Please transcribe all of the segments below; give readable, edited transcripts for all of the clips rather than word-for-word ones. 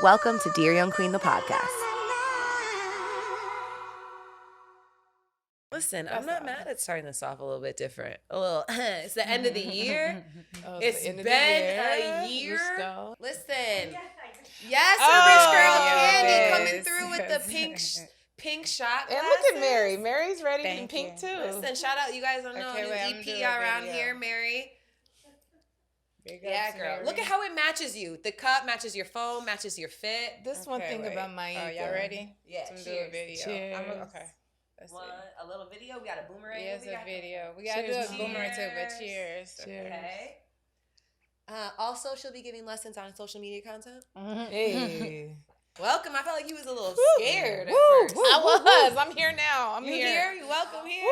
Welcome to Dear Young Queen, the podcast. Listen, I'm not mad at starting this off a little bit different. A little, it's the end of the year. It's been a year. Listen, yes, Rich Girl Candy coming through with the pink shot glasses. And look at Mary. Mary's ready in pink too. Listen, shout out, you guys don't know, new EP around here, Mary. Yeah, girl. Mary. Look at how it matches you. The cup matches your phone, matches your fit. This one thing about Mieka. Oh, y'all ready? Yeah, Let's cheers. do a video. Cheers. Okay. Let's a little video. We got a boomerang. Yes, a video. We got to do a boomerang too, but cheers. Okay. Also, she'll be giving lessons on social media content. Hey. Welcome. I felt like you was a little scared at first. I was. I'm here now. I'm here. You welcome here.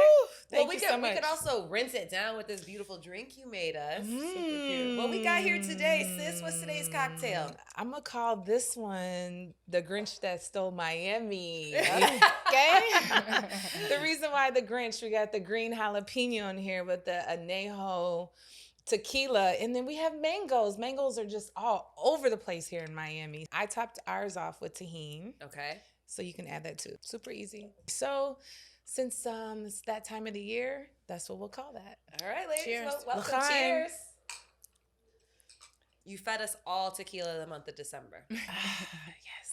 Thank you so much. We could also rinse it down with this beautiful drink you made us. Super cute. What we got here today, sis? What's today's cocktail? I'm going to call this one the Grinch That Stole Miami. Okay? The reason why the Grinch, we got the green jalapeno in here with the añejo tequila, and then we have mangoes. Mangoes are just all over the place here in Miami. I topped ours off with tahini. Okay. So you can add that too. Super easy. So since it's that time of the year, that's what we'll call that. All right, ladies. Cheers. Welcome. L'chaim. Cheers. You fed us all tequila the month of December. Yes.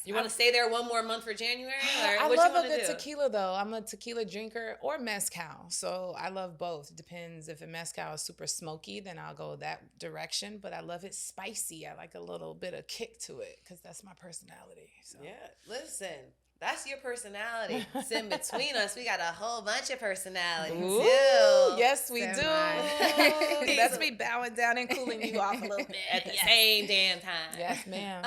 You want to stay there one more month for January? Or I what love you a good do? tequila, though. I'm a tequila drinker or mezcal. So I love both. It depends. If a mezcal is super smoky, then I'll go that direction. But I love it spicy. I like a little bit of kick to it because that's my personality. So. Yeah, listen. That's your personality. It's in between us. We got a whole bunch of personalities, Ooh, too. yes, we do. That's me bowing down and cooling you off a little bit. At the same damn time. Yes, ma'am.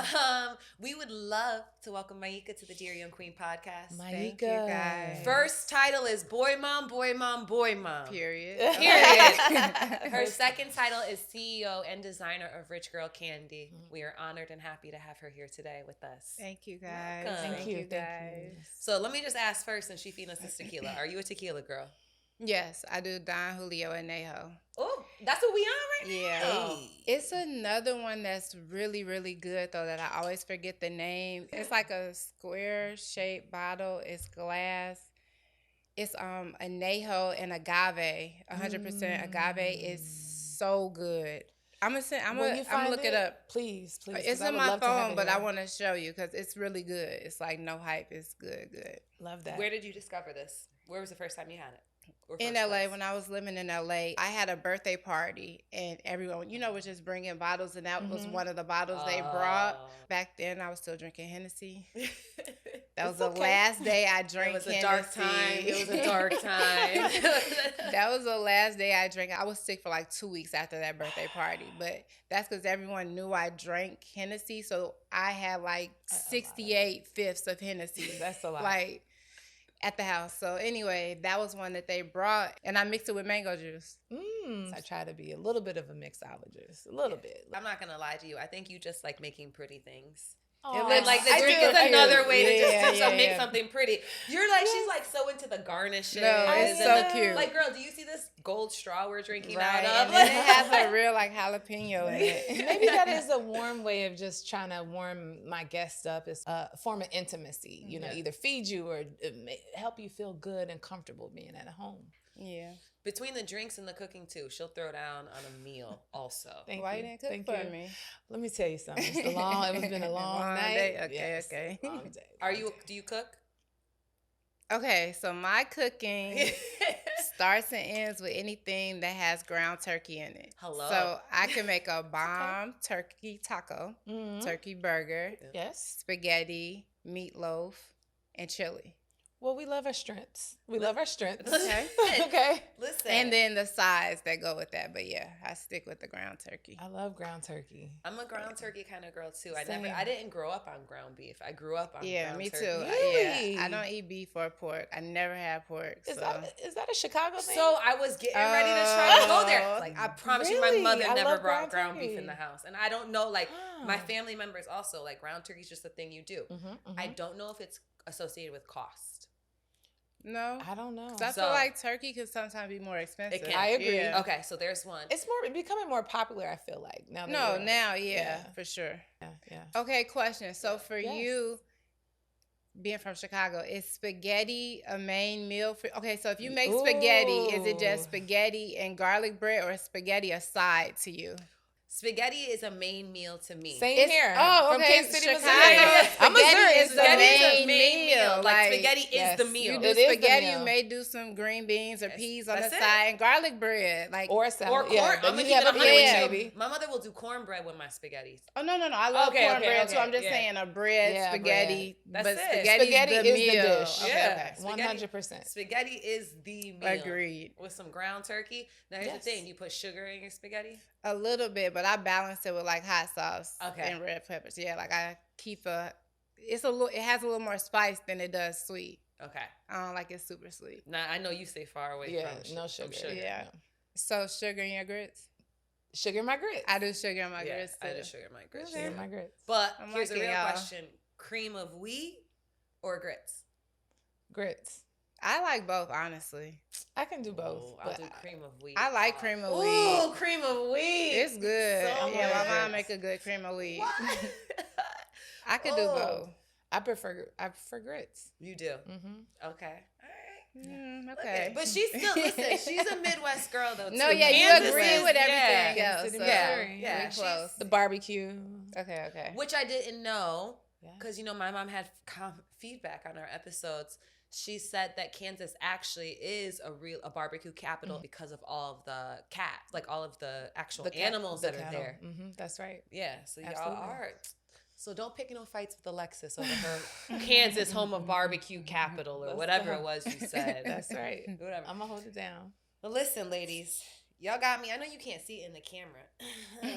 We would love to welcome Mieka to the Dear Young Queen podcast. Mieka. Thank you, guys. First title is Boy Mom, Boy Mom, Boy Mom. Period. Her second title is CEO and designer of Rich Girl Candy. We are honored and happy to have her here today with us. Thank you, guys. Welcome. Thank you, guys. So let me just ask first, since she feeding us this tequila, are you a tequila girl? Yes, I do Don Julio and Nejo. Oh, that's what we on right Yeah. now. Hey. It's another one that's really, really good, though, that I always forget the name. It's like a square-shaped bottle. It's glass. It's añejo and agave. 100% agave is so good. I'm gonna look it up. Please. It's on my phone, but I want to show you because it's really good. It's like no hype. It's good. Love that. Where did you discover this? Where was the first time you had it? Or In first LA, place? when I was living in LA, I had a birthday party and everyone, was just bringing bottles, and that was one of the bottles they brought. Back then, I was still drinking Hennessy. That was the last day I drank Hennessy. It was a dark time. It was a dark time. That was the last day I drank. I was sick for like 2 weeks after that birthday party, but that's because everyone knew I drank Hennessy, so I had like 68 fifths of Hennessy. That's a lot. Like, at the house. So anyway, that was one that they brought, and I mixed it with mango juice. So I try to be a little bit of a mixologist. A little bit. I'm not going to lie to you. I think you just like making pretty things. Oh, And like the I drink do. is another way to just make Yeah. something pretty. You're like, she's like so into the garnishes. No, it's so cute. Like, girl, do you see this gold straw we're drinking Right, out and of? then it has a real like jalapeno in it. Maybe that is a warm way of just trying to warm my guests up. It's a form of intimacy, either feed you or help you feel good and comfortable being at home. Yeah. Between the drinks and the cooking too, she'll throw down on a meal also. Why you didn't cook for me? Let me tell you something. It's been a long night. Day. Okay, Yes, okay. long day. Do you cook? Okay, so my cooking starts and ends with anything that has ground turkey in it. Hello. So I can make a bomb turkey taco, turkey burger, Yes. spaghetti, meatloaf, and chili. Well, we love our strengths. Okay. Okay. Listen. And then the sides that go with that. But yeah, I stick with the ground turkey. I love ground turkey. I'm a ground turkey kind of girl too. Same. I didn't grow up on ground beef. I grew up on Yeah, ground me turkey. too. Really? Yeah, I don't eat beef or pork. I never had pork. Is So. that a Chicago thing? So I was getting ready to try to go there. Like I promise you, my Really? mother I never love brought ground ground beef turkey. in the house, and I don't know. Like my Oh. family members also like ground turkey is just a thing you do. I don't know if it's associated with cost. No, I don't know. I feel like turkey can sometimes be more expensive. I agree. Yeah. Okay, so there's one. It's becoming more popular, I feel like. For sure. Yeah. Okay, question. So for you, being from Chicago, is spaghetti a main meal for? Okay, so if you make spaghetti, is it just spaghetti and garlic bread, or is spaghetti a side to you? Spaghetti is a main meal to me. Same here. Oh, From okay. Kansas City, Chicago, Missouri. I'm Missouri. Is the main meal. Like spaghetti is the meal. You do spaghetti, you may do some green beans or peas on the side, and garlic bread, like or salad. Or corn. Yeah, I'm gonna keep it 100 with you. My mother will do cornbread with my spaghetti. Oh no! I love cornbread too. I'm just saying a bread spaghetti. That's but it. Spaghetti is the meal. Dish. Okay. 100%. Spaghetti is the meal. Agreed. With some ground turkey. Now here's the thing: you put sugar in your spaghetti. A little bit, but I balance it with like hot sauce and red peppers. Yeah, like I keep it has a little more spice than it does sweet. Okay. I don't like it super sweet. Now I know you stay far away from no sugar. Yeah. So sugar in your grits? Sugar in my grits. I do sugar in my grits too. I do sugar in my grits. Sugar in my grits. But here's a real question: cream of wheat or grits? Grits. I like both, honestly. I can do both. I'll do cream of wheat. I like cream of wheat. Ooh, cream of wheat. It's good. So my mom make a good cream of wheat. I could do both. I prefer grits. You do? Mm-hmm. Okay. All right. Okay. But she's still, listen, she's a Midwest girl though, too. No, yeah, Kansas you agree with everything else. So Yeah. close. The barbecue. Okay. Which I didn't know, because, my mom had feedback on our episodes. She said that Kansas actually is a barbecue capital because of all of the cats, like all of the actual animals that are there. Mm-hmm. That's right. Yeah, so y'all are. So don't pick no fights with Alexis over her Kansas home of barbecue capital or whatever it was you said. That's right. Whatever. I'm going to hold it down. Well, listen, ladies. Y'all got me. I know you can't see it in the camera,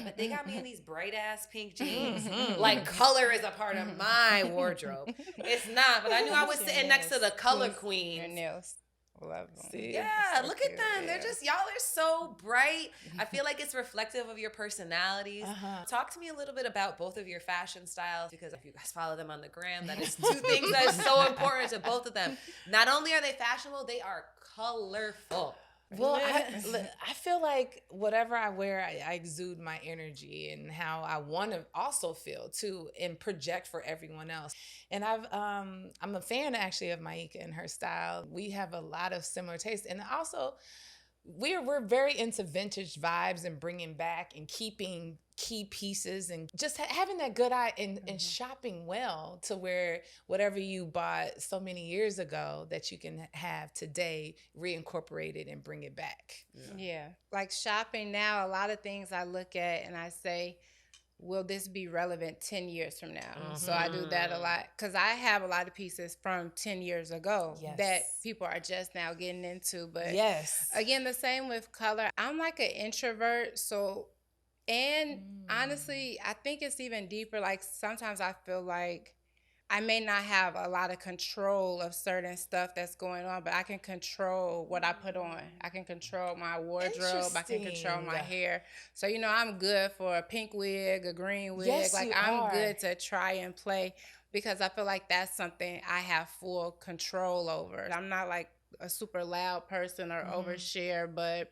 but they got me in these bright ass pink jeans. Like color is a part of my wardrobe. It's not, but I knew I was sitting next to the color queen. Your nails. Love them. See? Yeah, so look at them. They're just, y'all are so bright. I feel like it's reflective of your personalities. Talk to me a little bit about both of your fashion styles, because if you guys follow them on the gram, that is two things that is so important to both of them. Not only are they fashionable, they are colorful. Well, I feel like whatever I wear, I exude my energy and how I want to also feel too, and project for everyone else. And I'm a fan actually of Mieka and her style. We have a lot of similar tastes, and also we're very into vintage vibes and bringing back and keeping key pieces and just having that good eye and shopping well to where whatever you bought so many years ago that you can have today reincorporated and bring it back. Yeah. Like shopping now, a lot of things I look at and I say, will this be relevant 10 years from now? So I do that a lot because I have a lot of pieces from 10 years ago that people are just now getting into. But again, the same with color. I'm like an introvert, honestly, I think it's even deeper. Like sometimes I feel like I may not have a lot of control of certain stuff that's going on, but I can control what I put on. I can control my wardrobe. I can control my hair. So, I'm good for a pink wig, a green wig. Yes, I'm good to try and play because I feel like that's something I have full control over. I'm not like a super loud person or overshare, but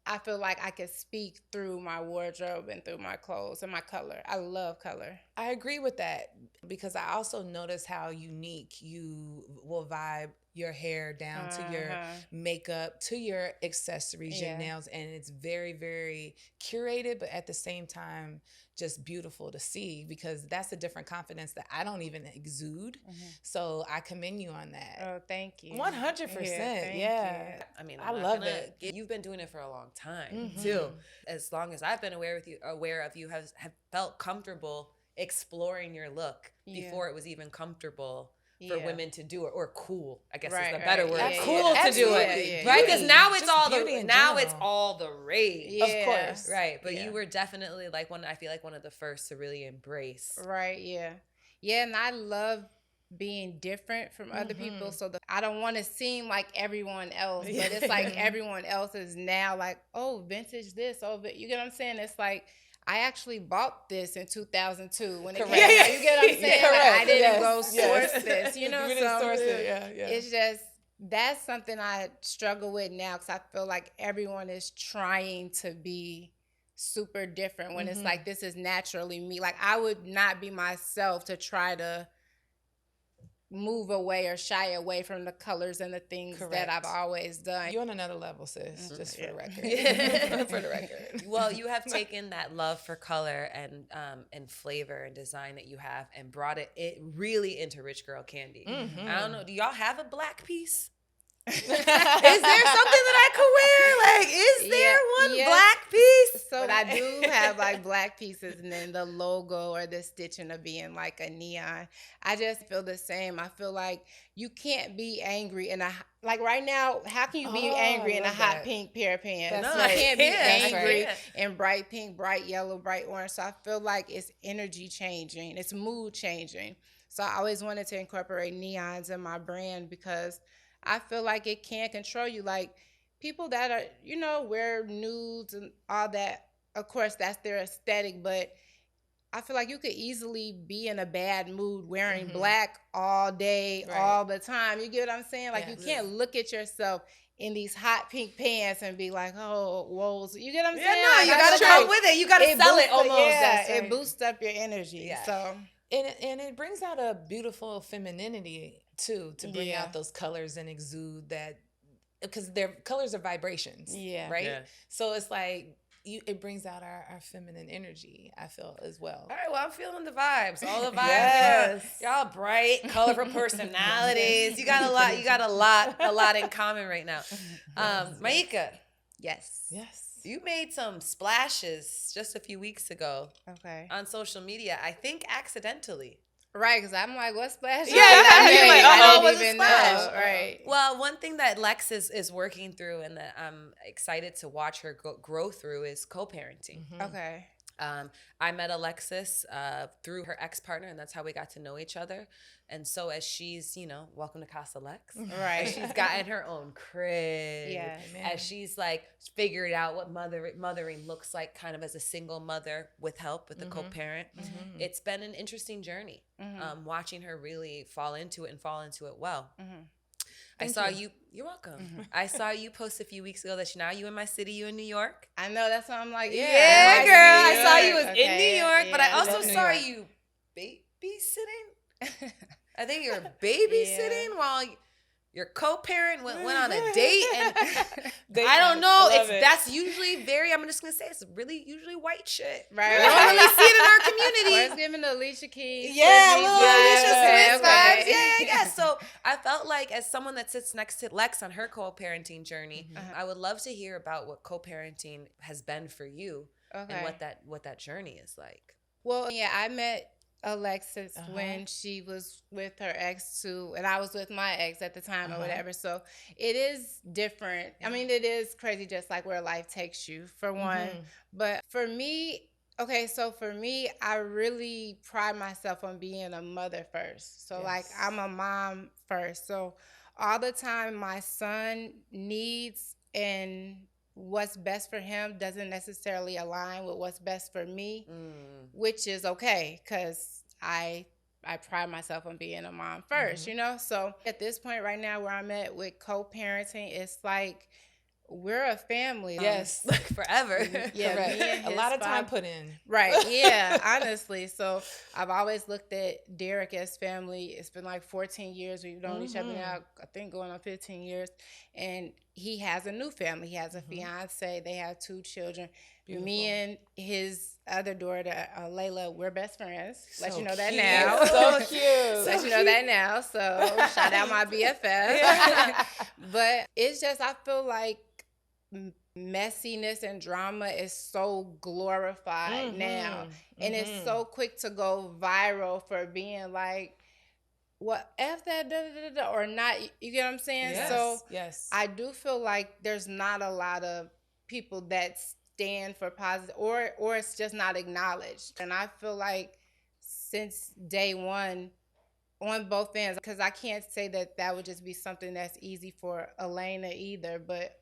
I feel like I can speak through my wardrobe and through my clothes and my color. I love color. I agree with that because I also notice how unique you will vibe your hair down to your makeup, to your accessories, your nails. And it's very, very curated, but at the same time, just beautiful to see because that's a different confidence that I don't even exude. So I commend you on that. Oh, thank you. 100%. Yeah. I mean, I love it. You've been doing it for a long time too. As long as I've been aware of you, have felt comfortable exploring your look before it was even comfortable for women to do it, or cool, I guess is the better word. Cool to do it, right? Because now it's all the rage, of course, right? But you were definitely like I feel like one of the first to really embrace, right? Yeah, and I love being different from other people, so I don't want to seem like everyone else, but it's like everyone else is now like, oh, vintage this, you get what I'm saying? It's like, I actually bought this in 2002 when it came out. You get what I'm saying? Like, I didn't go source this, You didn't source it. It's just, that's something I struggle with now because I feel like everyone is trying to be super different when it's like, this is naturally me. Like, I would not be myself to try to move away or shy away from the colors and the things that I've always done. You're on another level, sis, just for the record. For the record. Well, you have taken that love for color and flavor and design that you have and brought it really into Rich Girl Candy. I don't know. Do y'all have a black piece? Is there something that I could wear? Like, is there one black piece? So I do have like black pieces, and then the logo or the stitching of being like a neon. I just feel the same. I feel like you can't be angry in like right now. How can you be angry in a hot pink pair of pants? That's You can't be angry right. in bright pink, bright yellow, bright orange. So I feel like it's energy changing. It's mood changing. So I always wanted to incorporate neons in my brand because I feel like it can control you. Like, people that are, wear nudes and all that, of course, that's their aesthetic, but I feel like you could easily be in a bad mood wearing black all day, all the time. You get what I'm saying? Like, you can't look at yourself in these hot pink pants and be like, oh, whoa. You get what I'm saying? Yeah, no, you got to come with it. You got to sell it almost. Yeah, it boosts up your energy. Yeah. So... And it brings out a beautiful femininity too, to bring out those colors and exude that, because their colors are vibrations, right? Yeah. So it's like it brings out our feminine energy, I feel, as well. All right, well, I'm feeling the vibes. All the vibes. Y'all bright, colorful personalities. You got a lot in common right now. Mieka. Yes. You made some splashes just a few weeks ago on social media, I think accidentally. Right, because I'm like, what splash? I didn't even know. Right. Well, one thing that Lex is working through and that I'm excited to watch her grow through is co-parenting. Okay. I met Alexis through her ex-partner, and that's how we got to know each other. And so as she's, welcome to Casa Lex. Right. As she's gotten her own crib. Yeah. As she's like figured out what mothering looks like kind of as a single mother with help with a co-parent. It's been an interesting journey watching her really fall into it well. I saw you. You're welcome. I saw you post a few weeks ago that now you in my city, you in New York. I know, that's why I'm like, yeah girl. I saw you was in New York, but I also saw you babysitting. I think you're babysitting while your co-parent went on a date, and I don't know. That's usually I'm just gonna say it's really usually white shit. Right. We don't really see it in our community. Or it's giving the Alicia Keys. Yeah, little Alicia Smith vibes. Yeah. So I felt like as someone that sits next to Lex on her co-parenting journey, I would love to hear about what co-parenting has been for you and what that journey is like. Well, yeah, I met Alexis when she was with her ex too, and I was with my ex at the time or whatever. So it is different. I mean, it is crazy just like where life takes you, for one. But for me, I really pride myself on being a mother first. So like I'm a mom first. So all the time my son needs and what's best for him doesn't necessarily align with what's best for me, which is okay because I pride myself on being a mom first, So at this point right now where I'm at with co-parenting, it's like we're a family. Yes, forever. Yeah, correct. A lot of time put in. Right, yeah, honestly. So I've always looked at Derek as family. It's been like 14 years. We've known each other now, I think going on 15 years. And he has a new family. He has a fiance. They have 2 children. Beautiful. Me and his other daughter, Layla, we're best friends. Let you know that now. So cute. Let you know that now. So shout out my BFF. But it's just, I feel like messiness and drama is so glorified now. And it's so quick to go viral for being like, what, F that, or not, you get what I'm saying? Yes, so yes. I do feel like there's not a lot of people that stand for positive, or it's just not acknowledged. And I feel like since day one, on both ends, because I can't say that would just be something that's easy for Elena either, but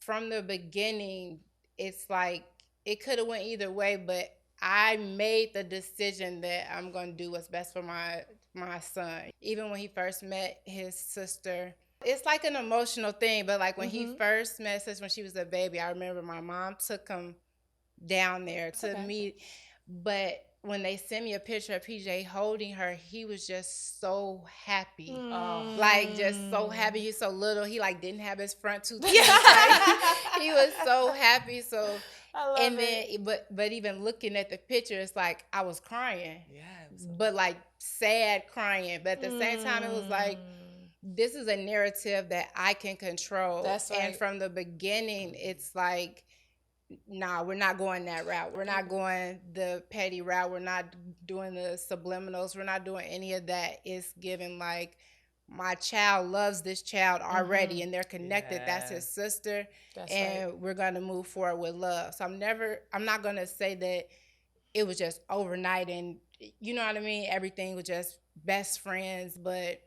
from the beginning, it's like it could have went either way, but I made the decision that I'm going to do what's best for my son. Even when he first met his sister, It's like an emotional thing, but like when he first met us when she was a baby, I remember my mom took him down there to meet. But when they sent me a picture of PJ holding her, he was just so happy. Like, just so happy. He's so little. He, like, didn't have his front tooth. He was so happy. So, and then, but even looking at the picture, it's like I was crying. Yeah. But, like, sad crying. But at the same time, it was like, this is a narrative that I can control. That's right. And from the beginning, it's like, nah, we're not going that route. We're not going the petty route. We're not doing the subliminals. We're not doing any of that. It's given like, my child loves this child already and they're connected. Yeah. That's his sister. That's and right. We're going to move forward with love. So I'm not going to say that it was just overnight and you know what I mean? Everything was just best friends, but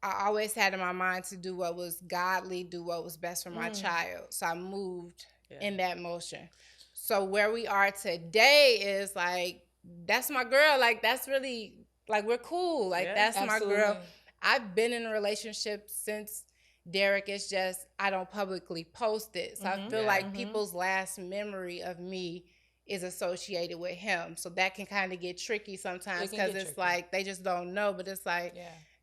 I always had in my mind to do what was godly, do what was best for my child. So I moved in that motion. So where we are today is like, that's my girl. Like, that's really, like, we're cool. Like, that's absolutely. My girl. I've been in a relationship since Derek. It's just, I don't publicly post it. So I feel like people's last memory of me is associated with him. So that can kind of get tricky sometimes because it's tricky. Like, they just don't know. But it's like,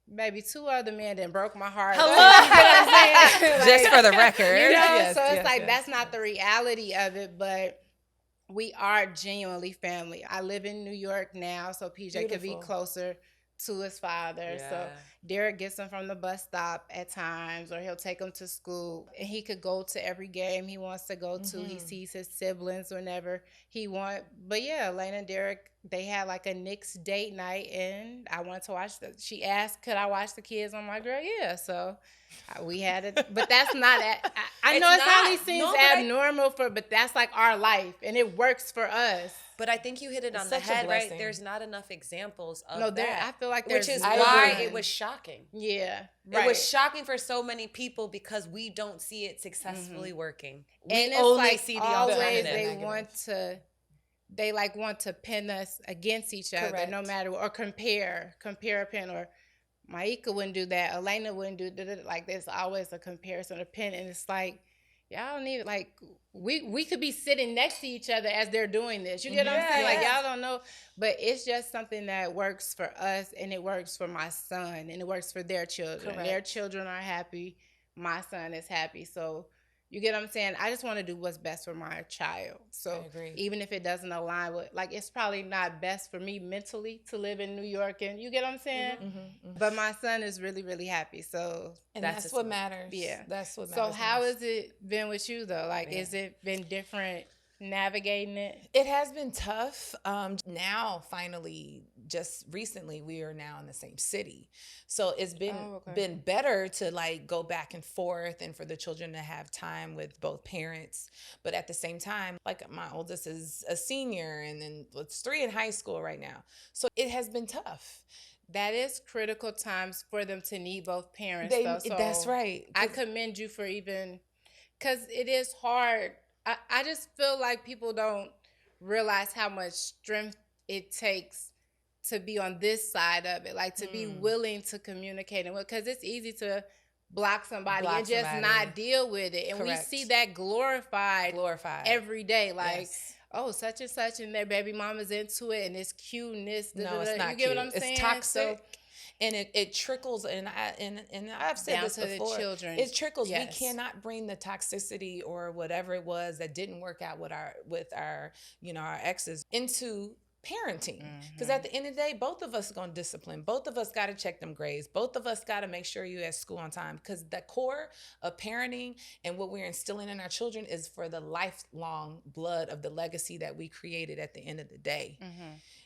maybe 2 other men that broke my heart. Hello. You know what I'm saying? Like, just for the record. You know? Yes, so it's like, that's not the reality of it, but we are genuinely family. I live in New York now, so PJ could be closer to his father. Yeah. So Derek gets him from the bus stop at times, or he'll take him to school. And he could go to every game he wants to go to. He sees his siblings whenever he wants. But yeah, Lena and Derek, they had like a Knicks date night, and I wanted to watch she asked, could I watch the kids? I'm like, girl, yeah. So we had it. But that's not, I know it probably seems abnormal but that's like our life, and it works for us. But I think you hit it on the head, right? There's not enough examples of that. I feel like there's, which is why it was shocking. Yeah, right. It was shocking for so many people because we don't see it successfully working. We only see the alternative. They want to pin us against each other, no matter what, or compare a pin. Or Mieka wouldn't do that. Elena wouldn't do that. Like, there's always a comparison, a pin, and it's like, y'all don't even, like, we could be sitting next to each other as they're doing this. You get what I'm saying? Like, y'all don't know. But it's just something that works for us, and it works for my son, and it works for their children. Their children are happy. My son is happy. So, you get what I'm saying? I just want to do what's best for my child. So, even if it doesn't align with, like, it's probably not best for me mentally to live in New York, and you get what I'm saying? But my son is really, really happy. So, and that's what matters. Yeah. That's what matters. So, how has it been with you, though? Like, has it been different navigating it? It has been tough. Now, finally, just recently, we are now in the same city. So it's been better to like go back and forth and for the children to have time with both parents. But at the same time, like my oldest is a senior and then it's 3 in high school right now. So it has been tough. That is critical times for them to need both parents. So that's right. I commend you for even, because it is hard. I just feel like people don't realize how much strength it takes to be on this side of it, like to be willing to communicate. Because it's easy to block somebody and just not deal with it. And we see that glorified every day. Like, oh, such and such, and their baby mama's into it, and it's cuteness. No, it's not you get cute. What I'm saying? It's toxic. And it trickles, and I've said this before. The children. It trickles. Yes. We cannot bring the toxicity or whatever it was that didn't work out with our our exes into parenting, because at the end of the day, both of us are going to discipline. Both of us got to check them grades. Both of us got to make sure you at school on time, because the core of parenting and what we're instilling in our children is for the lifelong blood of the legacy that we created at the end of the day.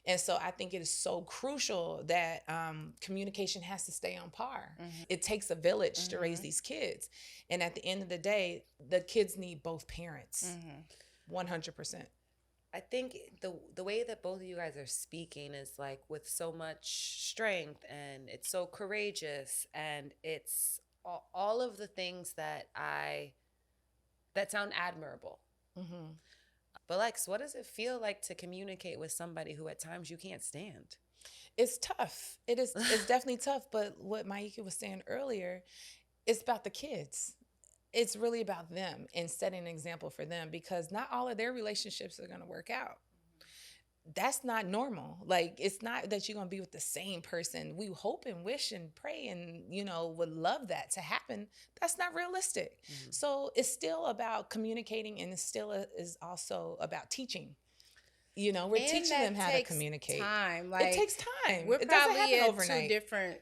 And so I think it is so crucial that communication has to stay on par. It takes a village to raise these kids, and at the end of the day, the kids need both parents. 100%. I think the way that both of you guys are speaking is like with so much strength, and it's so courageous, and it's all of the things that sound admirable. But Lex, what does it feel like to communicate with somebody who at times you can't stand? It's tough. It's definitely tough. But what Mieka was saying earlier, it's about the kids. It's really about them and setting an example for them, because not all of their relationships are going to work out. That's not normal. Like, it's not that you're going to be with the same person. We hope and wish and pray and, would love that to happen. That's not realistic. Mm-hmm. So it's still about communicating, and it still is also about teaching. We're teaching them how to communicate. Time. It takes time. We're it probably at overnight. 2 different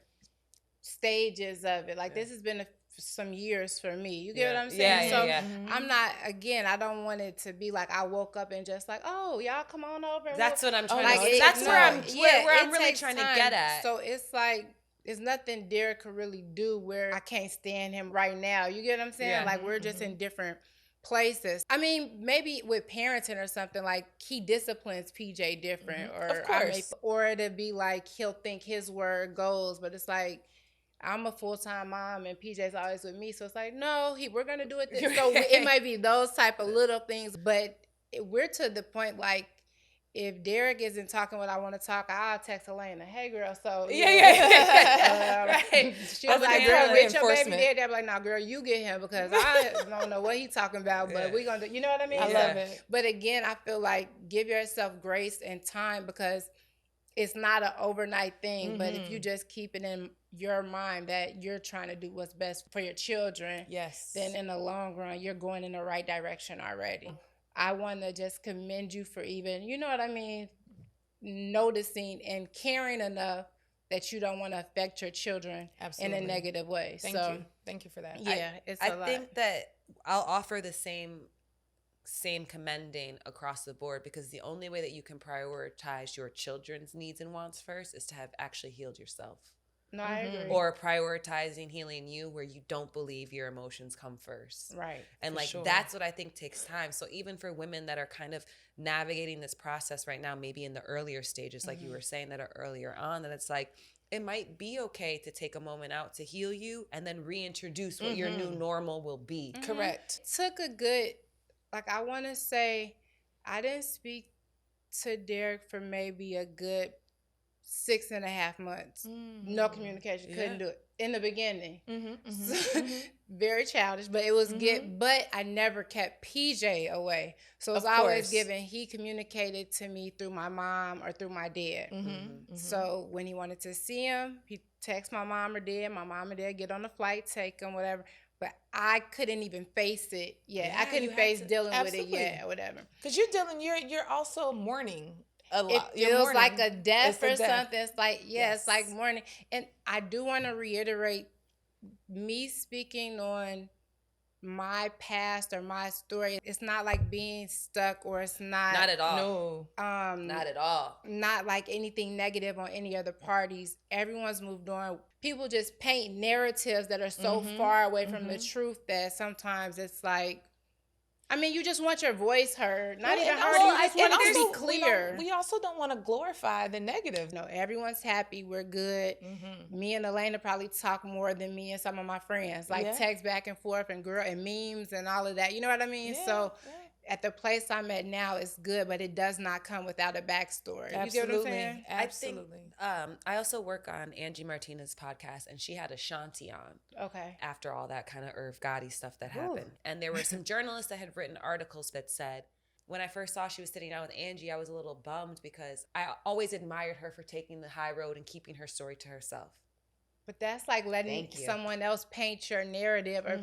stages of it. Like, this has been some years for me. You get what I'm saying? Mm-hmm. I'm not, again, I don't want it to be like I woke up and just like, oh, y'all come on over. That's what I'm trying to say. That's where I'm really trying to get at. So it's like, it's nothing Derek could really do where I can't stand him right now. You get what I'm saying? Yeah. Like, we're just in different places. I mean, maybe with parenting or something, like, he disciplines PJ different. Mm-hmm. Of course. Or it'd be like he'll think his word goes, but it's like, I'm a full-time mom and PJ's always with me. So it's like, no, we're going to do it. So it might be those type of little things, but we're to the point, like, if Derek isn't talking what I want to talk, I'll text Elena, hey, girl. So, right. She was like, girl, get your baby daddy. I'm like, no, girl, you get him, because I don't know what he's talking about, but we're going to, you know what I mean? I love it. But again, I feel like give yourself grace and time, because it's not an overnight thing. Mm-hmm. But if you just keep it in your mind that you're trying to do what's best for your children, then in the long run, you're going in the right direction already. I want to just commend you for even, you know what I mean, noticing and caring enough that you don't want to affect your children in a negative way. Thank you for that. Yeah, I think that I'll offer the same commending across the board, because the only way that you can prioritize your children's needs and wants first is to have actually healed yourself. No, I agree. Or prioritizing healing you where you don't believe your emotions come first. Right. And that's what I think takes time. So even for women that are kind of navigating this process right now, maybe in the earlier stages, like you were saying, that are earlier on, that it's like, it might be okay to take a moment out to heal you and then reintroduce what your new normal will be. Mm-hmm. Correct. Took a good, I want to say, I didn't speak to Derek for maybe a good 6.5 months. Mm-hmm. No communication. Couldn't do it in the beginning. Very childish, but it was but I never kept PJ away. So it's always given. He communicated to me through my mom or through my dad. So when he wanted to see him, he text my mom or dad. My mom or dad get on the flight, take him, whatever. But I couldn't even face it yet. I couldn't face dealing with it yet or whatever. Because you're also mourning a lot. It feels like a death or something. It's like, it's like mourning. And I do want to reiterate, me speaking on my past or my story, it's not like being stuck, or it's not. Not at all. No. Not at all. Not like anything negative on any other parties. Everyone's moved on. People just paint narratives that are so far away from the truth that sometimes it's like, I mean, you just want your voice heard. Not even heard, you just want it to be clear. We also don't want to glorify the negative. No, everyone's happy. We're good. Me and Elena probably talk more than me and some of my friends. Like text back and forth and memes and all of that. You know what I mean? So at the place I'm at now, it's good, but it does not come without a backstory. Absolutely. You get what I'm saying? Absolutely. I think I also work on Angie Martinez's podcast, and she had Ashanti on. Okay. After all that kind of Irv Gotti stuff that happened. And there were some journalists that had written articles that said, when I first saw she was sitting down with Angie, I was a little bummed, because I always admired her for taking the high road and keeping her story to herself. But that's like letting someone else paint your narrative or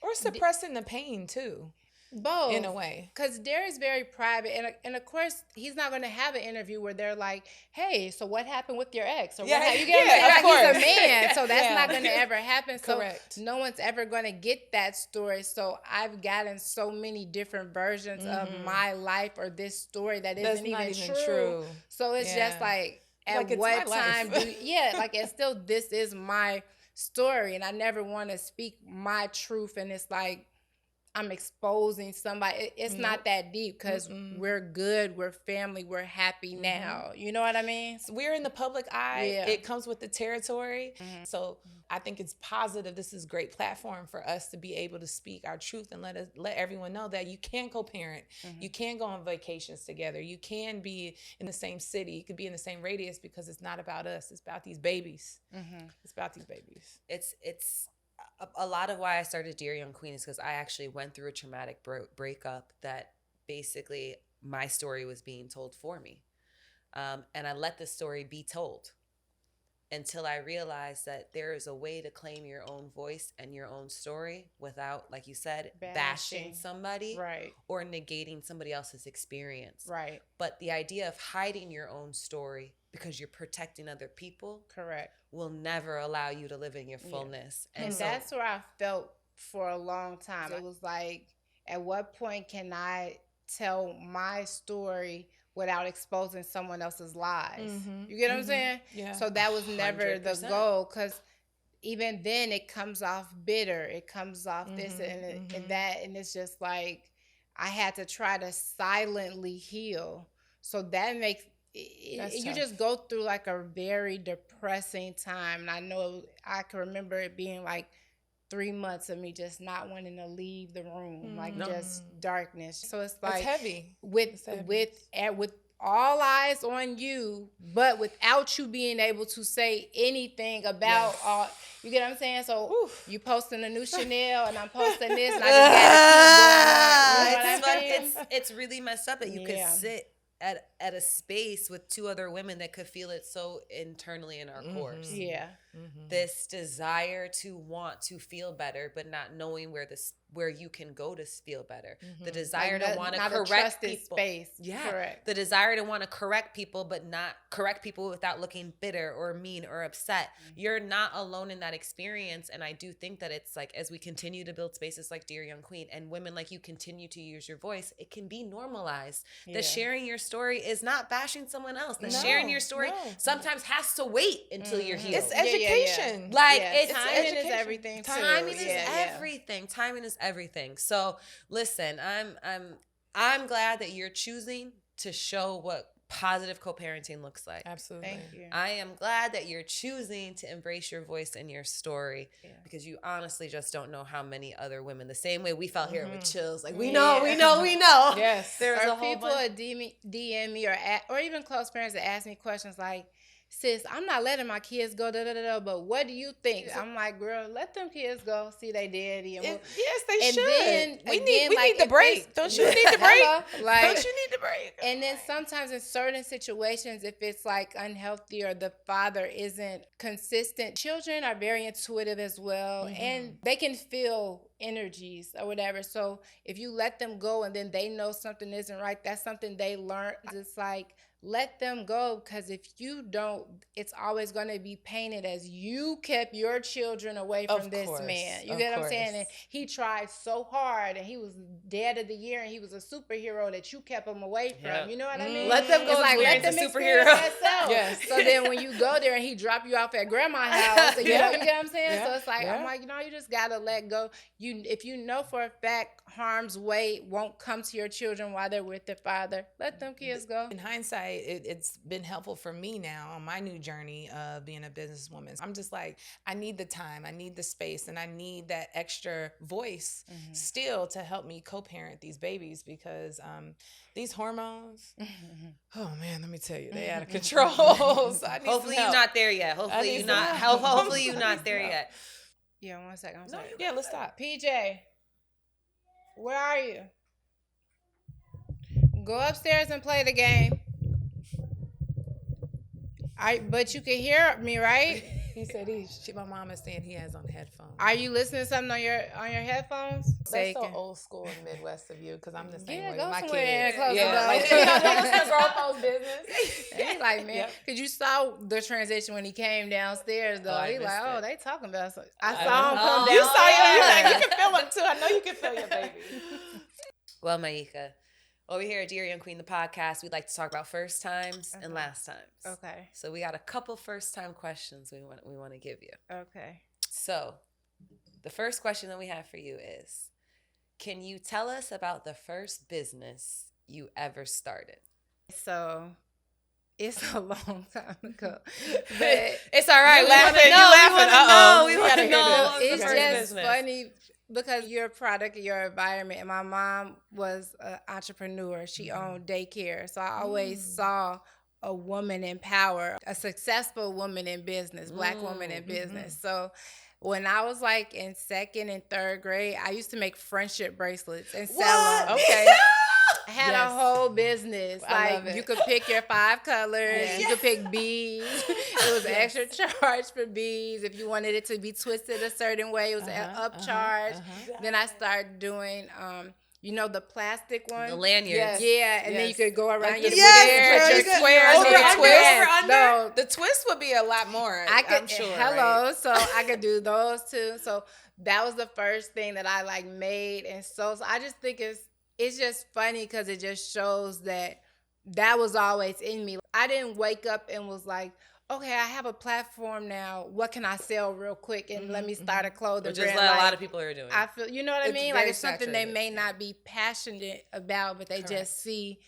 or suppressing the pain too. Both. In a way. Because Derek's very private. And of course, he's not going to have an interview where they're like, hey, so what happened with your ex? Or what you get of course. He's a man, so that's not going to ever happen. So Correct. No one's ever going to get that story. So I've gotten so many different versions of my life or this story that isn't even true. So it's just like, at what time it's still, this is my story. And I never want to speak my truth. And it's like, I'm exposing somebody. It's not that deep, because we're good, we're family, we're happy now. You know what I mean? So we're in the public eye. It comes with the territory. So I think it's positive. This is a great platform for us to be able to speak our truth and let everyone know that you can co-parent. You can go on vacations together. You can be in the same city. You could be in the same radius, because it's not about us. It's about these babies. It's about these babies. It's a lot of why I started Dear Young Queen is because I actually went through a traumatic breakup that basically my story was being told for me. And I let the story be told until I realized that there is a way to claim your own voice and your own story without, like you said, bashing somebody or negating somebody else's experience. Right. But the idea of hiding your own story because you're protecting other people will never allow you to live in your fullness. And that's where I felt for a long time. It was like, at what point can I tell my story without exposing someone else's lies? You get what I'm saying? Yeah. So that was never 100%. the goal, because even then it comes off bitter. It comes off this and that, and it's just like I had to try to silently heal. So that makes you just go through like a very depressing time. And I know I can remember it being like 3 months of me just not wanting to leave the room, like just darkness. So it's like it's heavy. With all eyes on you, but without you being able to say anything about all. You get what I'm saying? So you posting a new Chanel and I'm posting this, and I just got to keep going on. You know what I mean? It's really messed up that you could sit at a space with two other women that could feel it so internally in our cores. Yeah. This desire to want to feel better, but not knowing where you can go to feel better. The desire to want to correct people. Space. Yeah. Correct. The desire to want to correct people, but not correct people without looking bitter or mean or upset. You're not alone in that experience. And I do think that it's like, as we continue to build spaces like Dear Young Queen and women like you continue to use your voice, it can be normalized. The sharing your story is not bashing someone else. The sharing your story sometimes has to wait until you're healed. It's education. Like it's timing is everything. Timing is everything. Timing is everything. So listen, I'm glad that you're choosing to show what positive co-parenting looks like. Absolutely. Thank you. I am glad that you're choosing to embrace your voice and your story because you honestly just don't know how many other women, the same way we felt here with Chills. Like we know. Yes. There's a whole people DM me or even close parents that ask me questions like, sis, I'm not letting my kids go, but what do you think? I'm like, girl, let them kids go. See they daddy. Yes, they should. Then, we need the break. Don't you need the break? Don't you need the break? And then sometimes in certain situations, if it's like unhealthy or the father isn't consistent, children are very intuitive as well. And they can feel energies or whatever. So if you let them go and then they know something isn't right, that's something they learned. It's like, let them go, because if you don't, it's always going to be painted as you kept your children away from this man. You get what I'm saying? And he tried so hard, and he was Dad of the Year, and he was a superhero that you kept him away from. You know what I mean? Let them go. It's like, let them superhero. Yes. So then when you go there and he drop you off at grandma's house, and you get what I'm saying? So it's like, I'm like, you just got to let go. If you know for a fact harm's way won't come to your children while they're with their father, let them kids go. In hindsight, it's been helpful for me now on my new journey of being a businesswoman. I'm just like, I need the time, I need the space, and I need that extra voice still to help me co-parent these babies, because these hormones, oh man, let me tell you, they out of control. So I need hopefully some help. You're not there yet. Hopefully you're not there yet. Yeah, 1 second. I'm sorry. Yeah, let's stop. PJ, where are you? Go upstairs and play the game. But you can hear me, right? He said my mom is saying he has on headphones. Are you listening to something on your headphones? That's so old school and Midwest of you, because I'm the same way with my kids. And close the door. Like, girl post business. And he's like, man, because you saw the transition when he came downstairs, though. He's like, they talking about something. I saw him come down. You saw him. You can feel him, too. I know you can feel your baby. Well, Mieka, over here at Dear Young Queen, the podcast, we'd like to talk about first times and last times. Okay. So we got a couple first time questions we want to give you. Okay. So the first question that we have for you is, can you tell us about the first business you ever started? So it's a long time ago. But it's all right. We want to know. It's just funny, because you're a product of your environment. And my mom was an entrepreneur. She owned daycare. So I always saw a woman in power, a successful woman in business, Black woman in business. So When I was like in 2nd and 3rd grade, I used to make friendship bracelets and sell them. Okay. I had a whole business. Like you could pick your 5 colors. You could pick beads. It was extra charge for beads. If you wanted it to be twisted a certain way, it was an upcharge. Then I started doing the plastic one? The lanyards. Yes. And then you could go around like your square. Over Twist. No, the twist would be a lot more. I'm sure. Right? So I could do those too. So that was the first thing that I like made, and so I just think it's just funny because it just shows that was always in me. I didn't wake up and was like, okay, I have a platform now. What can I sell real quick? And let me start a clothing brand. Which is what a lot of people are doing. I feel, you know what I mean? Like it's something they may not be passionate about, but they just see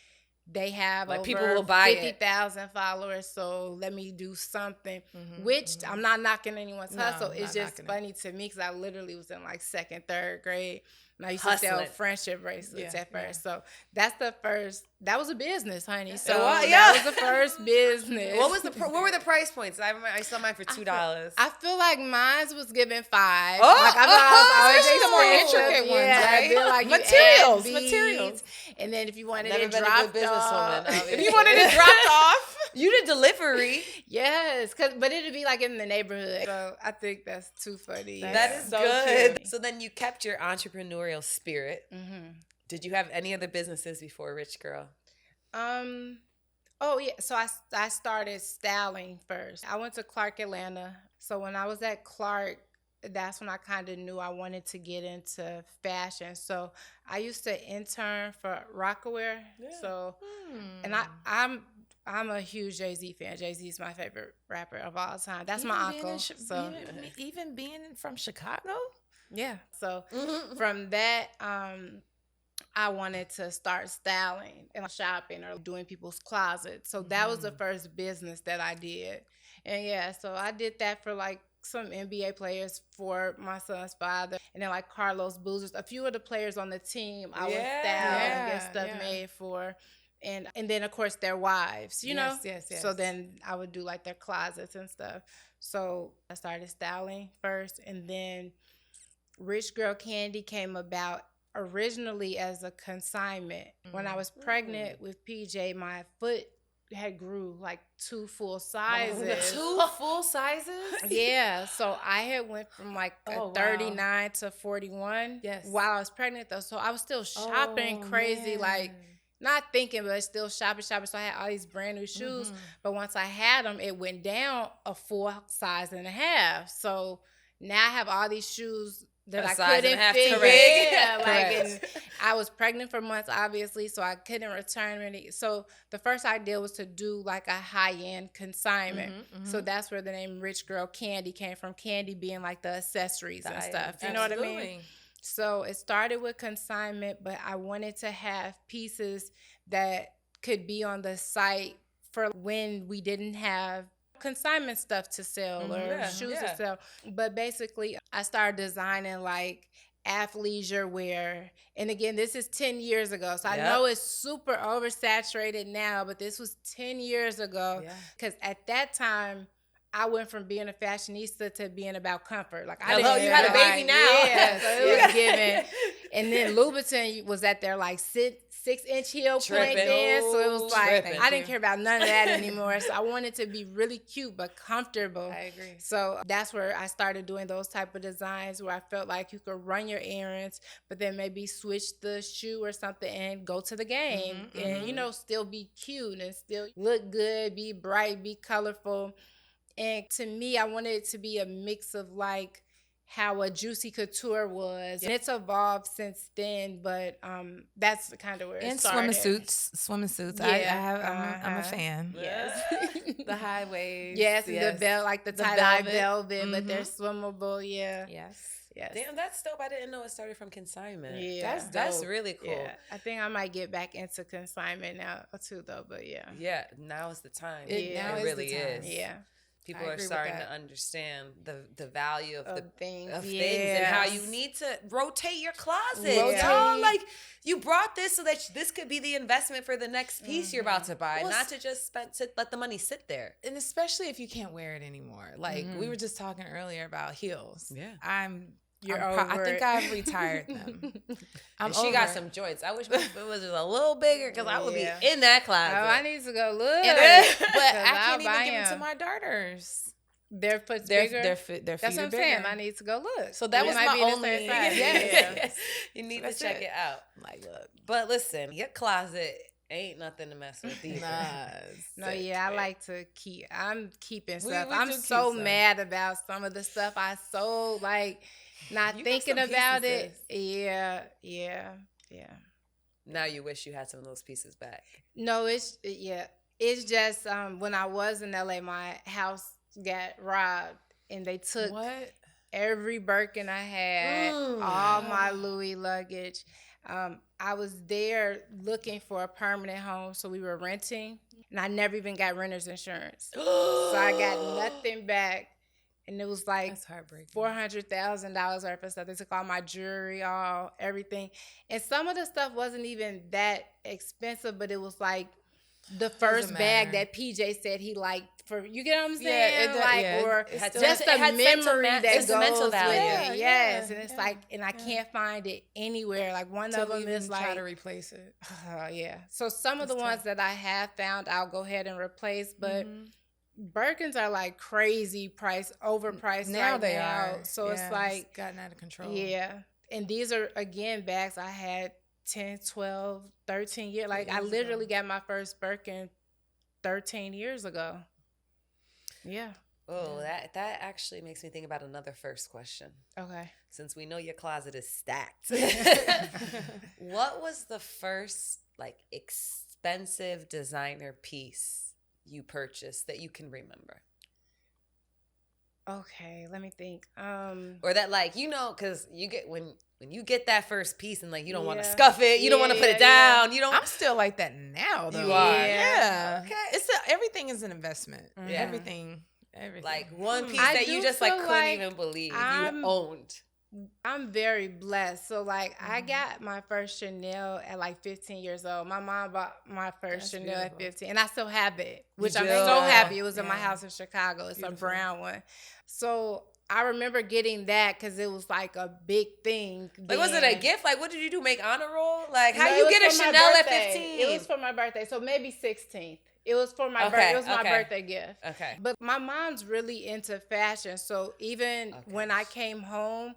they have like over people will buy 50,000 followers. So let me do something, which I'm not knocking anyone's hustle. It's just funny to me because I literally was in like 2nd, 3rd grade. And I used to sell friendship bracelets at first. So that's the first. That was a business, honey. So that was the first business. What were the price points? I remember I sold mine for $2. I feel like mine was given $5. Like I the more intricate ones, right? I feel like materials. And then if you wanted it dropped off, if you wanted it dropped off, you did delivery. Yes, but it'd be like in the neighborhood. So I think that's too funny. That is so good. Cute. So then you kept your entrepreneurial spirit. Did you have any other businesses before Rich Girl? Oh yeah. So I started styling first. I went to Clark, Atlanta. So when I was at Clark, that's when I kind of knew I wanted to get into fashion. So I used to intern for Rockaware. Yeah. So, and I'm a huge Jay-Z fan. Jay-Z is my favorite rapper of all time. That's my uncle. Even being from Chicago? Yeah. So from that, I wanted to start styling and shopping or doing people's closets. So that was the first business that I did. And so I did that for like some NBA players for my son's father. And then like Carlos Boozers, a few of the players on the team I would style and get stuff made for. And then, of course, their wives, you know? Yes. So then I would do, like, their closets and stuff. So I started styling first. And then Rich Girl Candy came about originally as a consignment. When I was pregnant with PJ, my foot had grew, like, 2 full sizes. 2 full sizes? Yeah. So I had went from, like, 39 to 41 while I was pregnant, though. So I was still shopping crazy, like... Not thinking, but still shopping. So I had all these brand new shoes. But once I had them, it went down a full size and a half. So now I have all these shoes that I couldn't fit. And I was pregnant for months, obviously, so I couldn't return any. So the first idea was to do like a high-end consignment. So that's where the name Rich Girl Candy came from. Candy being like the accessories and stuff. You know what I mean? So it started with consignment, but I wanted to have pieces that could be on the site for when we didn't have consignment stuff to sell or shoes to sell. But basically, I started designing like athleisure wear. And again, this is 10 years ago. So I know it's super oversaturated now, but this was 10 years ago. Because at that time, I went from being a fashionista to being about comfort. Like you had a baby now. Yeah, so it was given. And then Louboutin was at their like 6-inch heel point then. So it was like I didn't care about none of that anymore. So I wanted to be really cute but comfortable. I agree. So that's where I started doing those type of designs where I felt like you could run your errands, but then maybe switch the shoe or something and go to the game. And still be cute and still look good, be bright, be colorful. And to me, I wanted it to be a mix of like how a Juicy Couture was. And it's evolved since then, but that's kind of where it started. And swimming suits. Yeah, I'm a fan. Yes. The high waist. Yes, the belt, like the tie-dye velvet, but they're swimmable, Yes. Damn, that's dope. I didn't know it started from consignment. Yeah. That's really cool. Yeah. I think I might get back into consignment now too, though, but yeah. Yeah, now is the time. It really is. Yeah. People are starting to understand the value of things, things and how you need to rotate your closet. Rotate. Y'all, like, you brought this so that this could be the investment for the next piece you're about to buy, not to just let the money sit there. And especially if you can't wear it anymore. Like we were just talking earlier about heels. Yeah. I think I've retired them. And she got some joints. I wish it was just a little bigger because I would be in that closet. Oh, I need to go look. But I can't even give them to my daughters. Their foot's bigger. Their feet That's what I'm saying. I need to go look. So that was my only. Yes. You need to check it out. Like, look. But listen, your closet ain't nothing to mess with either. No, I like to keep. I'm keeping stuff. We I'm so mad about some of the stuff I sold. Like. Not thinking about it. Yeah. Now you wish you had some of those pieces back. No, it's just when I was in LA, my house got robbed and they took every Birkin I had, all my Louis luggage. I was there looking for a permanent home, so we were renting, and I never even got renter's insurance. So I got nothing back. And it was like $400,000 worth of stuff. They took all my jewelry, everything. And some of the stuff wasn't even that expensive, but it was like the first bag that PJ said he liked. You get what I'm saying? Or just the memory that goes with it. Yes. And it's like, and I can't find it anywhere. Like one of them is like. Try to replace it. So some of the ones that I have found, I'll go ahead and replace, but. Birkins are like crazy overpriced now. They are. So it's like it's gotten out of control. Yeah. And these are, again, bags I had 10, 12, 13 years. Like I literally got my first Birkin 13 years ago. Yeah. Oh, that actually makes me think about another first question. Okay. Since we know your closet is stacked. What was the first like expensive designer piece you purchased that you can remember? Okay, let me think. Or that, like, because you get when you get that first piece and like you don't want to scuff it, you don't want to put it down. You don't. I'm still like that now, though. You are. Yeah. Okay. Everything is an investment. Yeah. Everything. Like one piece that you just like couldn't even believe you owned. I'm very blessed. So, like, I got my first Chanel at, like, 15 years old. My mom bought my first Chanel at 15. And I still have it, which I'm so happy. It was in my house in Chicago. It's a brown one. So, I remember getting that because it was, like, a big thing. Like, was it a gift? Like, what did you do? Make honor roll? Like, how you get a Chanel at 15? It was for my birthday. So, maybe 16th. It was for my birthday. It was my birthday gift. Okay. But my mom's really into fashion. So, even when I came home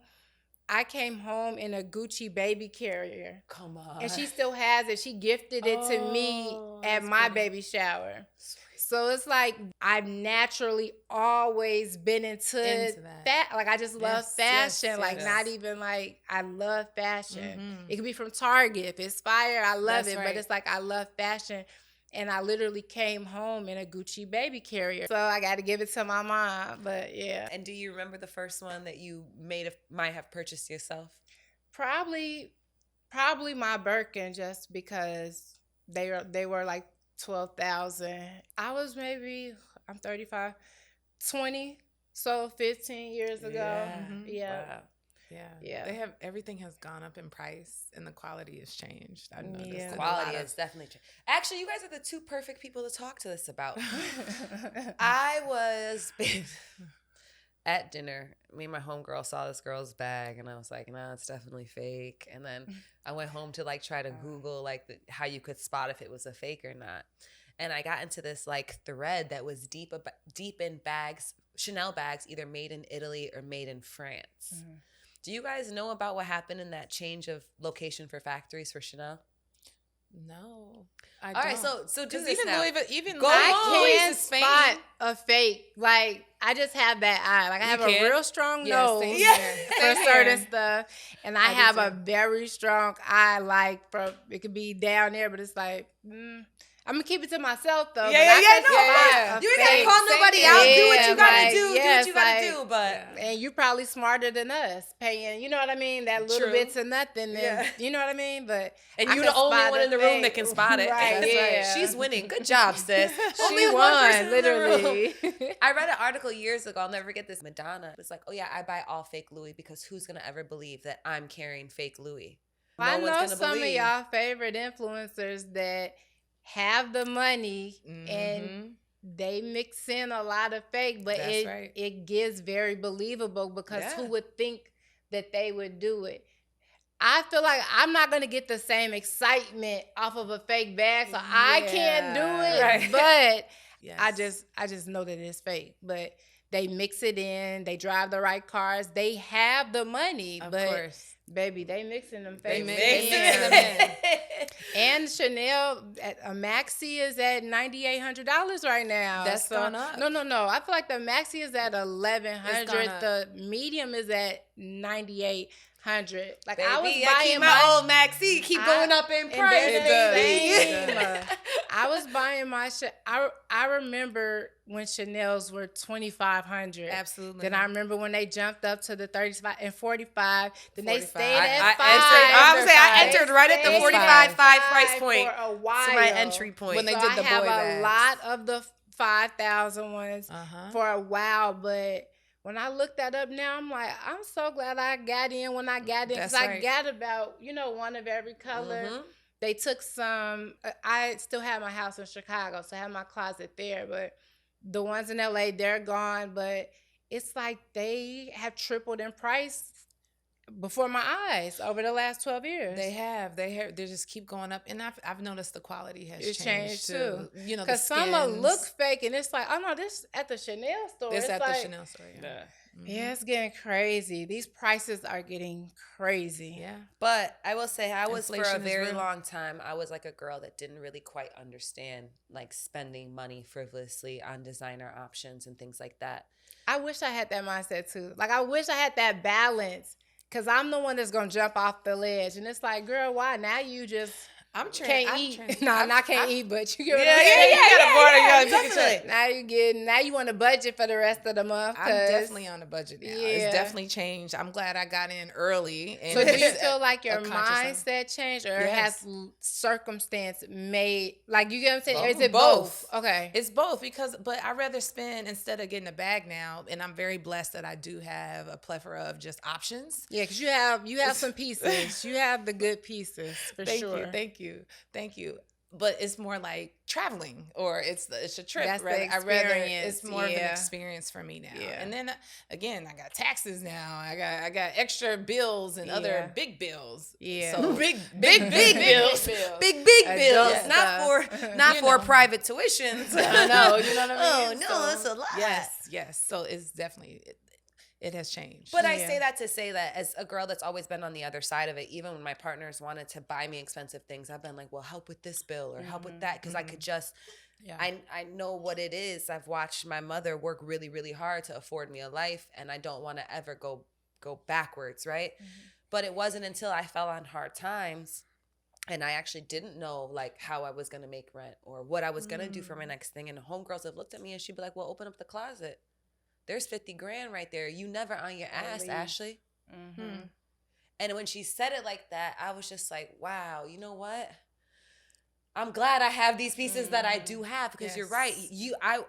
in a Gucci baby carrier. Come on. And she still has it. She gifted it to me at my baby shower. Sweet. So it's like I've naturally always been into that. Like I just love fashion. Not even like I love fashion. Mm-hmm. It could be from Target. If it's fire, I love it. Right. But it's like I love fashion. And I literally came home in a Gucci baby carrier. So I got to give it to my mom. But yeah. And do you remember the first one that you might have purchased yourself? Probably my Birkin, just because they were like $12,000. I was I'm 35, 20, so 15 years ago. Yeah. Mm-hmm. Yeah. Wow. Yeah. Everything has gone up in price and the quality has changed. I noticed. Yeah. Quality has definitely changed. Actually, you guys are the two perfect people to talk to this about. I was at dinner. Me and my homegirl saw this girl's bag and I was like, nah, it's definitely fake. And then I went home to like try to Google like how you could spot if it was a fake or not. And I got into this like thread that was deep in bags, Chanel bags, either made in Italy or made in France. Mm-hmm. Do you guys know about what happened in that change of location for factories for Chanel? No. All right, so do this even now. I can't spot a fake. Like, I just have that eye. Like, I have a real strong nose for certain stuff. And I have a very strong eye. Like, it could be down there, but it's like, I'm going to keep it to myself, though. You ain't got to call nobody out. Do what you got to do. Do what you gotta do, but and you probably smarter than us, paying, you know what I mean, that little bit to nothing. Then, you know what I mean. But and you the only one in the room that can spot it. Right? That's yeah, right. She's winning. Good job, sis. She won, literally. I read an article years ago. I'll never forget this. Madonna was like, "Oh yeah, I buy all fake Louis because who's gonna ever believe that I'm carrying fake Louis?" I know some of y'all favorite influencers that have the money and they mix in a lot of fake, but it gives very believable because who would think that they would do it? I feel like I'm not going to get the same excitement off of a fake bag, so I can't do it. Right. But I just know that it's fake. But they mix it in. They drive the right cars. They have the money. Of course. Baby, they mixing them fake. And Chanel, a maxi is at $9,800 right now. That's gone up. No. I feel like the maxi is at $1,100. The medium is at $9,800. Like, baby, I was buying my old maxi keep going up in price. I was buying my I remember when Chanel's were $2,500. Absolutely. Then I remember when they jumped up to the 35 and 45. Then 45. They stayed at $5. I entered right at the 45 price point. For a while. So my entry point. When they did the boy bags. I have a lot of the 5,000 ones for a while, but when I look that up now, I'm like, I'm so glad I got in when I got in. Because I got about, one of every color. They took some, I still have my house in Chicago, so I have my closet there. But the ones in LA, they're gone. But it's like they have tripled in price before my eyes over the last 12 years. They have. They just keep going up. And I've noticed the quality has changed too. Because some look fake and it's like, oh no, this at the Chanel store. It's at the Chanel store, Yeah, it's getting crazy. These prices are getting crazy. Yeah. But I will say for a very long time, I was like a girl that didn't really quite understand like spending money frivolously on designer options and things like that. I wish I had that mindset too. Like, I wish I had that balance. Because I'm the one that's going to jump off the ledge. And it's like, girl, why? Now you just can't eat. No, I can't eat, but you get what I'm saying? Now you want a budget for the rest of the month. I'm definitely on a budget now. Yeah. It's definitely changed. I'm glad I got in early. And so do you feel like your mindset changed or has circumstance made, like, you get what I'm saying? Or is it both? Okay. It's both but I'd rather spend, instead of getting a bag now, and I'm very blessed that I do have a plethora of just options. Yeah, because you have some pieces. You have the good pieces, for sure. Thank you. But it's more like traveling, or it's a trip. That's the experience. It's more of an experience for me now. Yeah. And then again, I got taxes now. I got extra bills and other big bills. Yeah. So big bills. Big bills. Not for private tuitions. I know. You know what I mean? Oh no, that's a lot. Yes. So it's definitely. It has changed. But I say that to say that as a girl that's always been on the other side of it, even when my partners wanted to buy me expensive things, I've been like, well, help with this bill or help with that. Because I could just, I know what it is. I've watched my mother work really, really hard to afford me a life. And I don't want to ever go backwards, right? But it wasn't until I fell on hard times and I actually didn't know like how I was going to make rent or what I was going to do for my next thing. And the homegirls have looked at me and she'd be like, well, open up the closet. There's 50 grand right there. You never on your ass, Ashley. And when she said it like that, I was just like, wow, you know what? I'm glad I have these pieces that I do have because you're right.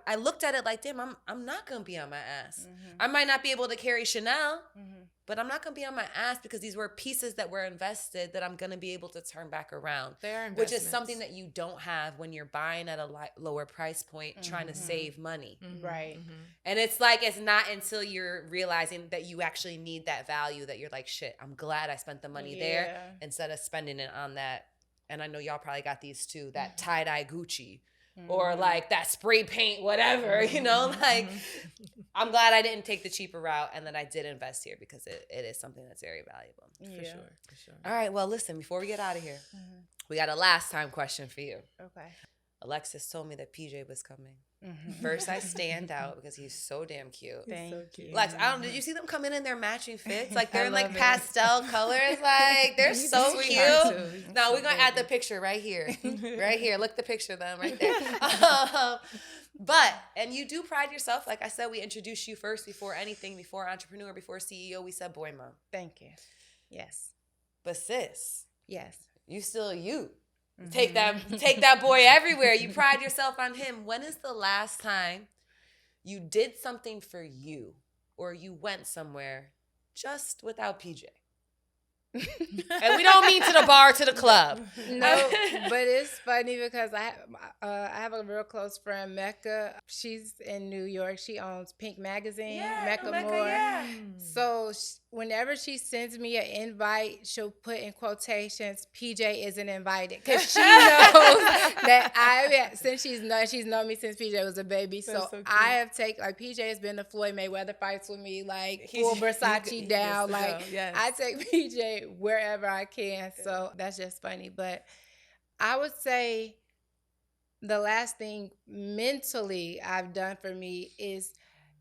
I looked at it like, damn, I'm not going to be on my ass. I might not be able to carry Chanel, but I'm not going to be on my ass because these were pieces that were invested that I'm going to be able to turn back around. Which is something that you don't have when you're buying at a lower price point trying to save money. Right. And it's like, it's not until you're realizing that you actually need that value that you're like, shit, I'm glad I spent the money there instead of spending it on that. And I know y'all probably got these too, that tie-dye Gucci or like that spray paint, whatever, like I'm glad I didn't take the cheaper route and that I did invest here because it is something that's very valuable. For sure. All right, well, listen, before we get out of here, we got a last time question for you. Okay. Alexis told me that PJ was coming. First, I stand out because he's so damn cute. Thank you. Lex, did you see them coming in their matching fits? Like they're in like pastel colors. Like they're so cute. Now we're gonna add the picture right here. Right here. Look the picture of them right there. And you do pride yourself. Like I said, we introduced you first before anything, before entrepreneur, before CEO. We said boy mom. Thank you. Yes. But sis. Yes. You still you. Take that boy everywhere. You pride yourself on him. When is the last time you did something for you or you went somewhere just without PJ? And we don't mean to the bar, to the club. No, but it's funny because I have a real close friend, Mieka. She's in New York. She owns Pink Magazine, Mieka Moore. Yeah. So whenever she sends me an invite, she'll put in quotations, PJ isn't invited. Because she knows that since she's known me since PJ was a baby. So I have taken, like PJ has been to Floyd Mayweather fights with me, like full Versace down. Like I take PJ wherever I can. So that's just funny. But I would say the last thing mentally I've done for me is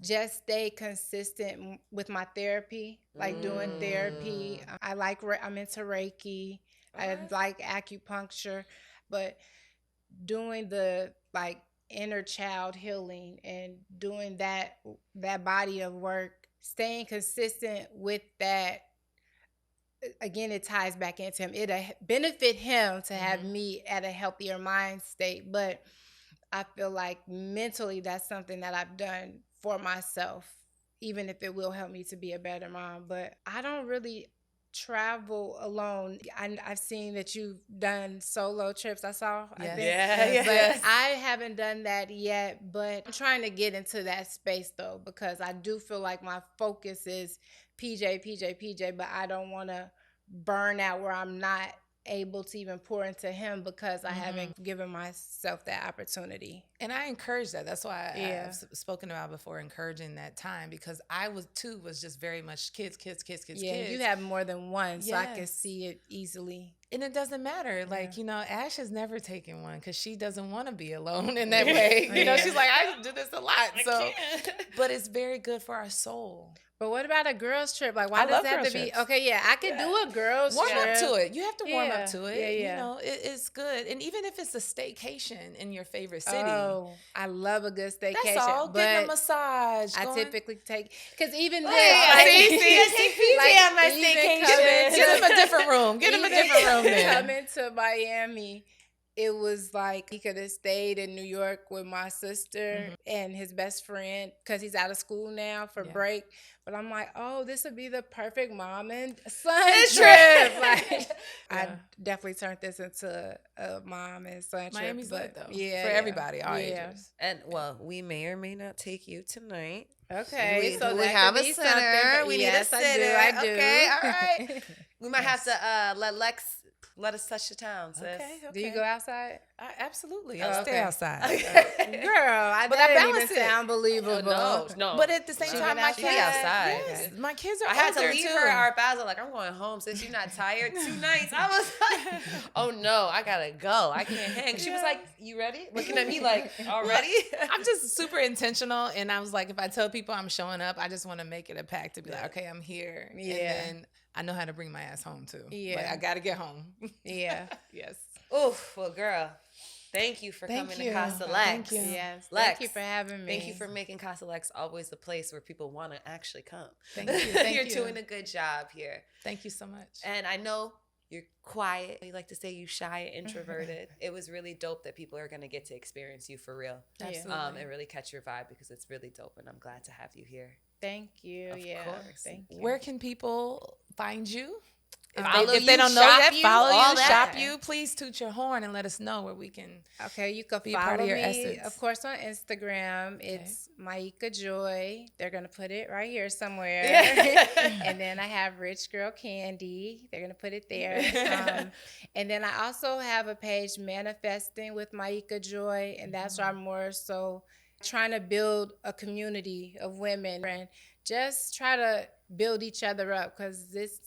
just stay consistent with my therapy, like doing therapy. I'm into Reiki. I like acupuncture, but doing the like inner child healing and doing that body of work, staying consistent with that. Again, it ties back into him. It'll benefit him to have me at a healthier mind state, but I feel like mentally that's something that I've done for myself, even if it will help me to be a better mom. But I don't really travel alone. I've seen that you've done solo trips. I saw. Yes. But I haven't done that yet. But I'm trying to get into that space though, because I do feel like my focus is PJ, but I don't want to burn out where I'm not able to even pour into him because I haven't given myself that opportunity. And I encourage that. That's why I've spoken about before, encouraging that time, because I was just very much kids. Yeah, you have more than one, so I can see it easily. And it doesn't matter. Like, Ash has never taken one because she doesn't want to be alone in that way. She's like, I do this a lot. But it's very good for our soul. But what about a girls trip? Like, why does it have to be? Okay, I could do a girls trip. Warm up to it. You have to warm up to it. Yeah. It's good. And even if it's a staycation in your favorite city. Oh, I love a good staycation. That's all. Getting a massage. I typically take, because even this. Take PJ on my staycation. Get him a different room. Get him a different room then. Coming to Miami, it was like he could have stayed in New York with my sister and his best friend because he's out of school now for break. But I'm like, oh, this would be the perfect mom and son trip. I definitely turned this into a mom and son Miami's trip. But lit, though. For everybody, all ages. And, we may or may not take you tonight. Okay. So we have a sitter. We need a sitter. I do. Okay, all right. We might have to let Lex let us touch the town, sis. Okay. Do you go outside? Absolutely. I'll stay outside. Okay. Girl, that didn't even sound believable. No. But at the same time, my kids outside. Yes, my kids are I had to older, leave too. her at Art Basel. Like, I'm going home since you're not tired. 2 nights. I was like, oh no, I gotta go. I can't hang. She was like, you ready? Looking at me like, already? I'm just super intentional. And I was like, if I tell people I'm showing up, I just want to make it a pact to be like, okay, I'm here. Yeah. And then I know how to bring my ass home too. Yeah. Like, I got to get home. Yeah. Yes. Oof. Well, girl, thank you for coming to Casa Lex. Thank you. Yes. Lex, thank you for having me. Thank you for making Casa Lex always the place where people want to actually come. Thank you. Thank You're you. doing a good job here. Thank you so much. And I know you're quiet. You like to say you shy and introverted. It was really dope that people are going to get to experience you for real. Absolutely. And really catch your vibe because it's really dope. And I'm glad to have you here. Thank you. Of course. Thank you. Where can people find you? If they don't know yet, follow you, that. shop you. Please toot your horn and let us know where we can. Okay, you can be follow part of your me, essence. of course, on Instagram. It's Mieka Joi. They're gonna put it right here somewhere. And then I have Rich Girl Candy. They're gonna put it there. And then I also have a page, Manifesting with Mieka Joi, and that's where I'm more so trying to build a community of women and just try to build each other up because it's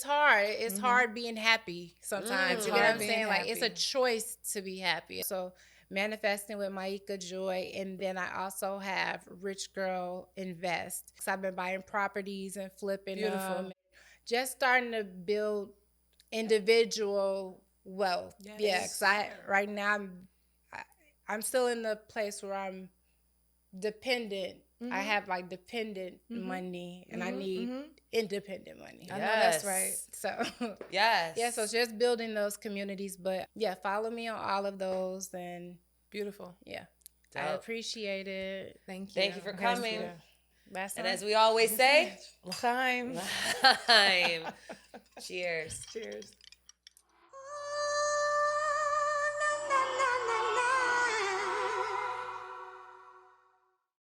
hard. It's hard being happy sometimes. You know what I'm saying? Like, it's a choice to be happy. So Manifesting with Mieka Joi, and then I also have Rich Girl Invest. So I've been buying properties and flipping them. Just starting to build individual wealth. Yes. Yeah, because right now I'm still in the place where I'm dependent. Mm-hmm. I have like dependent money, and I need independent money. I know that's right. So yeah, so it's just building those communities. But yeah, follow me on all of those, and beautiful. Yeah, dope. I appreciate it. Thank you. Thank you for coming. And as we always say, L'chaim. L'chaim. Cheers. Cheers.